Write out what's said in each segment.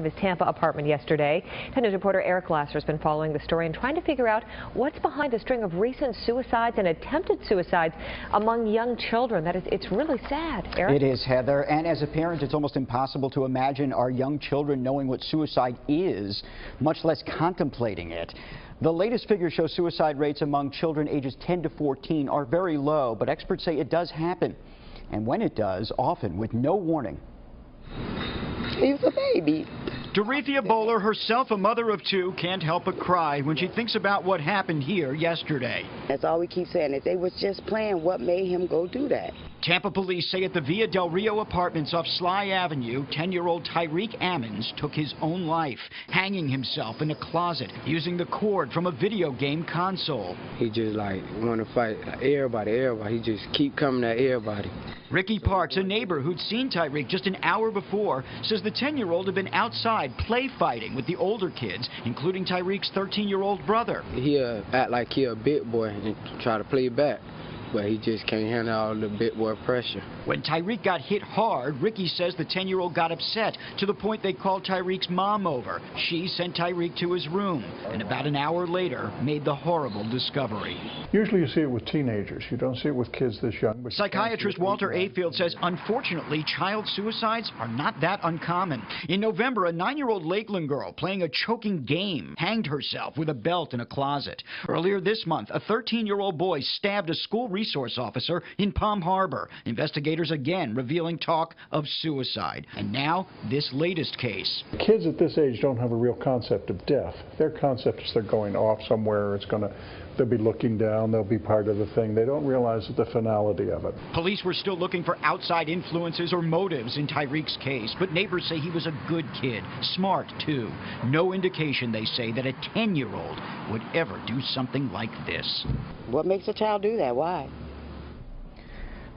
of his Tampa apartment yesterday. 10 News reporter Eric Lasser has been following the story and trying to figure out what's behind a string of recent suicides and attempted suicides among young children. It's really sad. Eric? It is, Heather, and as a parent, it's almost impossible to imagine our young children knowing what suicide is, much less contemplating it. The latest figures show suicide rates among children ages 10 to 14 are very low, but experts say it does happen. And when it does, often with no warning. He was a baby. Dorethia Bowler, herself a mother of two, can't help but cry when she thinks about what happened here yesterday. That's all we keep saying. If they was just playing, what made him go do that? Tampa police say at the Villa Del Rio apartments off Sly Avenue, 10-year-old Tyreek Ammons took his own life, hanging himself in a closet using the cord from a video game console. He just want to fight everybody. He just keep coming at everybody. Ricky Parks, a neighbor who'd seen Tyreek just an hour before, says the 10-year-old had been outside play fighting with the older kids, including Tyreek's 13-year-old brother. He'll act like he a big boy and try to play back, but he just can't handle all the big boy pressure. When Tyreek got hit hard, Ricky says the 10-year-old got upset to the point they called Tyreek's mom over. She sent Tyreek to his room and about an hour later made the horrible discovery. Usually you see it with teenagers. You don't see it with kids this young. But psychiatrist Walter Afield says unfortunately child suicides are not that uncommon. In November, a 9-year-old Lakeland girl playing a choking game hanged herself with a belt in a closet. Earlier this month, a 13-year-old boy stabbed a school resource officer in Palm Harbor. Investigators again revealing talk of suicide. And now, this latest case. Kids at this age don't have a real concept of death. Their concept is they're going off somewhere. They'll be looking down. They'll be part of the thing. They don't realize the finality of it. Police were still looking for outside influences or motives in Tyreek's case, but neighbors say he was a good kid, smart too. No indication, they say, that a 10-year-old would ever do something like this. What makes a child do that? Why?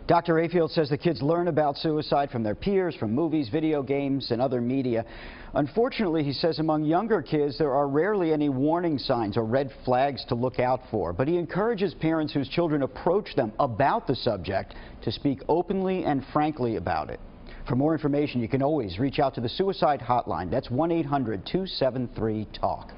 Dr. Afield says the kids learn about suicide from their peers, from movies, video games, and other media. Unfortunately, he says among younger kids, there are rarely any warning signs or red flags to look out for. But he encourages parents whose children approach them about the subject to speak openly and frankly about it. For more information, you can always reach out to the suicide hotline. That's 1-800-273-TALK.